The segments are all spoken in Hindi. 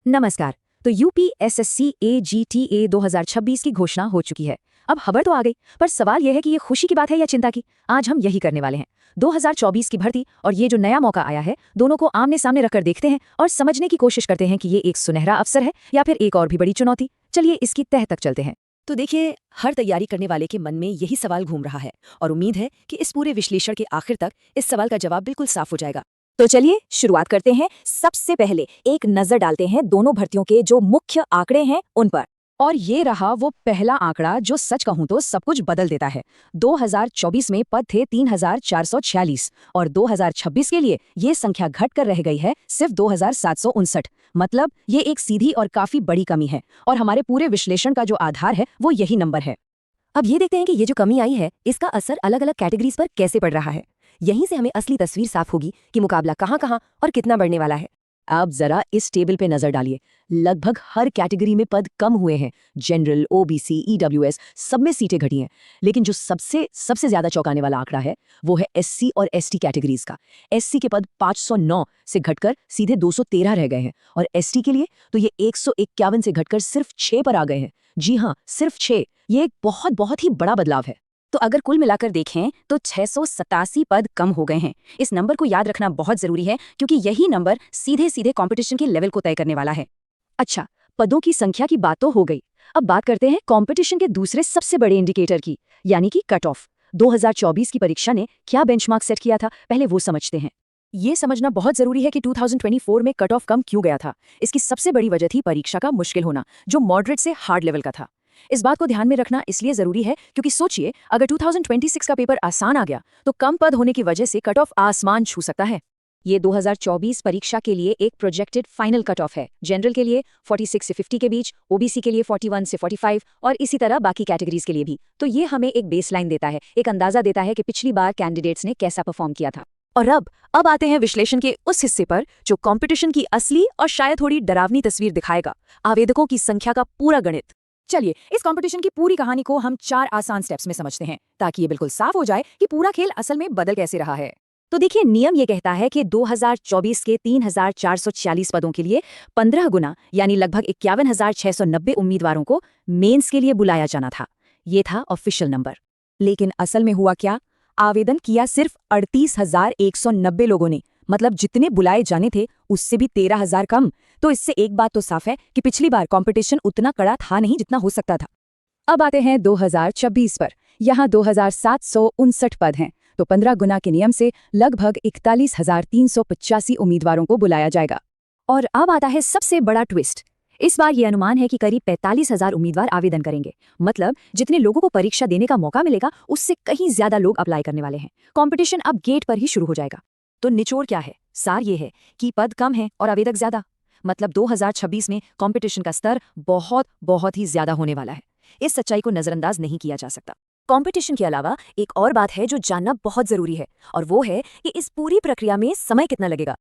नमस्कार। तो यूपीएसएससी एजीटीए 2026 की घोषणा हो चुकी है। अब खबर तो आ गई, पर सवाल यह है कि ये खुशी की बात है या चिंता की। आज हम यही करने वाले हैं। 2024 की भर्ती और ये जो नया मौका आया है, दोनों को आमने सामने रखकर देखते हैं और समझने की कोशिश करते हैं कि ये एक सुनहरा अवसर है या फिर एक और भी बड़ी चुनौती। चलिए इसकी तह तक चलते हैं। तो देखिए, हर तैयारी करने वाले के मन में यही सवाल घूम रहा है और उम्मीद है कि इस पूरे विश्लेषण के आखिर तक इस सवाल का जवाब बिल्कुल साफ हो जाएगा। तो चलिए शुरुआत करते हैं। सबसे पहले एक नजर डालते हैं दोनों भर्तियों के जो मुख्य आंकड़े हैं उन पर। और ये रहा वो पहला आंकड़ा जो सच कहूं तो सब कुछ बदल देता है। 2024 में पद थे 3446 और 2026 के लिए ये संख्या घटकर रह गई है सिर्फ 2759। मतलब ये एक सीधी और काफी बड़ी कमी है और हमारे पूरे विश्लेषण का जो आधार है वो यही नंबर है। अब ये देखते हैं कि ये जो कमी आई है इसका असर अलग अलग कैटेगरीज पर कैसे पड़ रहा है। यहीं से हमें असली तस्वीर साफ होगी कि मुकाबला कहाँ और कितना बढ़ने वाला है। आप जरा इस टेबल पे नजर डालिए। लगभग हर कैटेगरी में पद कम हुए हैं। जनरल, ओबीसी, ईडब्ल्यूएस सब में सीटें घटी हैं। लेकिन जो सबसे ज्यादा चौंकाने वाला आंकड़ा है वो है एससी और एसटी कैटेगरीज का। एससी के पद 509 से घटकर सीधे 213 रह गए हैं और एसटी के लिए तो ये 151 से घटकर सिर्फ 6 पर आ गए हैं। जी हाँ, सिर्फ 6। ये एक बहुत ही बड़ा बदलाव है। तो अगर कुल मिलाकर देखें तो 687 पद कम हो गए हैं। इस नंबर को याद रखना बहुत जरूरी है क्योंकि यही नंबर सीधे कंपटीशन के लेवल को तय करने वाला है। अच्छा, पदों की संख्या की बात तो हो गई। अब बात करते हैं कंपटीशन के दूसरे सबसे बड़े इंडिकेटर की, यानी कि कट ऑफ। 2024 की परीक्षा ने क्या बेंचमार्क सेट किया था, पहले वो समझते हैं। ये समझना बहुत जरूरी है कि 2024 में कट ऑफ कम क्यों गया था। इसकी सबसे बड़ी वजह थी परीक्षा का मुश्किल होना, जो मॉडरेट से हार्ड लेवल का था। इस बात को ध्यान में रखना इसलिए जरूरी है क्योंकि सोचिए, अगर 2026 का पेपर आसान आ गया तो कम पद होने की वजह से कट ऑफ आसमान छू सकता है। ये 2024 परीक्षा के लिए एक प्रोजेक्टेड फाइनल कट ऑफ है। जनरल के लिए 46 से 50 के बीच, ओबीसी के लिए 41 से 45 और इसी तरह बाकी कैटेगरीज के लिए भी। तो ये हमें एक बेसलाइन देता है, एक अंदाजा देता है कि पिछली बार कैंडिडेट्स ने कैसा परफॉर्म किया था। और अब आते हैं विश्लेषण के उस हिस्से पर जो कंपटीशन की असली और शायद थोड़ी डरावनी तस्वीर दिखाएगा, आवेदकों की संख्या का पूरा गणित। चलिए इस कंपटीशन की पूरी कहानी को हम 4 आसान स्टेप्स में समझते हैं ताकि ये बिल्कुल साफ हो जाए कि पूरा खेल असल में बदल कैसे रहा है। तो देखिए, नियम ये कहता है कि 2024 के 3446 पदों के लिए 15 गुना यानी लगभग 51,690 उम्मीदवारों को मेंस के लिए बुलाया जाना था। ये था ऑफिशियल नंबर। लेकिन असल में हुआ क्या? आवेदन किया सिर्फ 38,190 लोगों ने। मतलब जितने बुलाए जाने थे उससे भी 13,000 कम। तो इससे एक बात तो साफ है कि पिछली बार कंपटीशन उतना कड़ा था नहीं जितना हो सकता था। अब आते हैं 2026 पर। यहाँ 2,759 पद हैं, तो 15 गुना के नियम से लगभग 41,385 उम्मीदवारों को बुलाया जाएगा। और अब आता है सबसे बड़ा ट्विस्ट। इस बार ये अनुमान है कि करीब 45,000 उम्मीदवार आवेदन करेंगे। मतलब जितने लोगों को परीक्षा देने का मौका मिलेगा उससे कहीं ज्यादा लोग अप्लाई करने वाले हैं। कंपटीशन अब गेट पर ही शुरू हो जाएगा। तो निचोड़ क्या है? सार ये है कि पद कम है और आवेदक ज्यादा। मतलब 2026 में कंपटीशन का स्तर बहुत ही ज्यादा होने वाला है। इस सच्चाई को नजरअंदाज नहीं किया जा सकता। कंपटीशन के अलावा एक और बात है जो जानना बहुत जरूरी है और वो है कि इस पूरी प्रक्रिया में समय कितना लगेगा।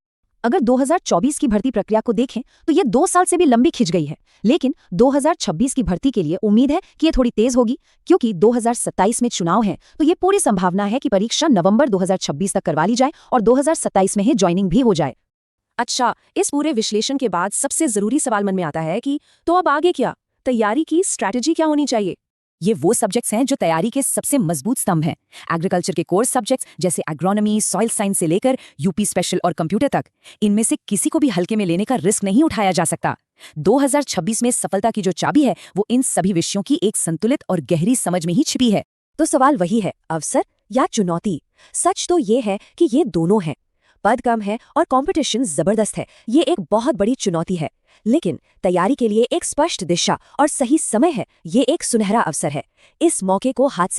अगर 2024 की भर्ती प्रक्रिया को देखें तो ये 2 साल से भी लंबी खिंच गई है। लेकिन 2026 की भर्ती के लिए उम्मीद है कि ये थोड़ी तेज होगी क्योंकि 2027 में चुनाव है। तो ये पूरी संभावना है कि परीक्षा नवंबर 2026 तक करवा ली जाए और 2027 में ही ज्वाइनिंग भी हो जाए। अच्छा, इस पूरे विश्लेषण के बाद सबसे जरूरी सवाल मन में आता है कि तो अब आगे क्या? तैयारी की स्ट्रैटेजी क्या होनी चाहिए? ये वो सब्जेक्ट्स हैं जो तैयारी के सबसे मजबूत स्तंभ हैं। एग्रीकल्चर के कोर्स सब्जेक्ट्स जैसे एग्रोनॉमी, सॉइल साइंस से लेकर यूपी स्पेशल और कंप्यूटर तक, इनमें से किसी को भी हल्के में लेने का रिस्क नहीं उठाया जा सकता। 2026 में सफलता की जो चाबी है वो इन सभी विषयों की एक संतुलित और गहरी समझ में ही छिपी है। तो सवाल वही है, अवसर या चुनौती? सच तो ये है कि ये दोनों है। पद कम है और कंपटीशन जबरदस्त है। ये एक बहुत बड़ी चुनौती है। लेकिन तैयारी के लिए एक स्पष्ट दिशा और सही समय है। ये एक सुनहरा अवसर है। इस मौके को हाथ से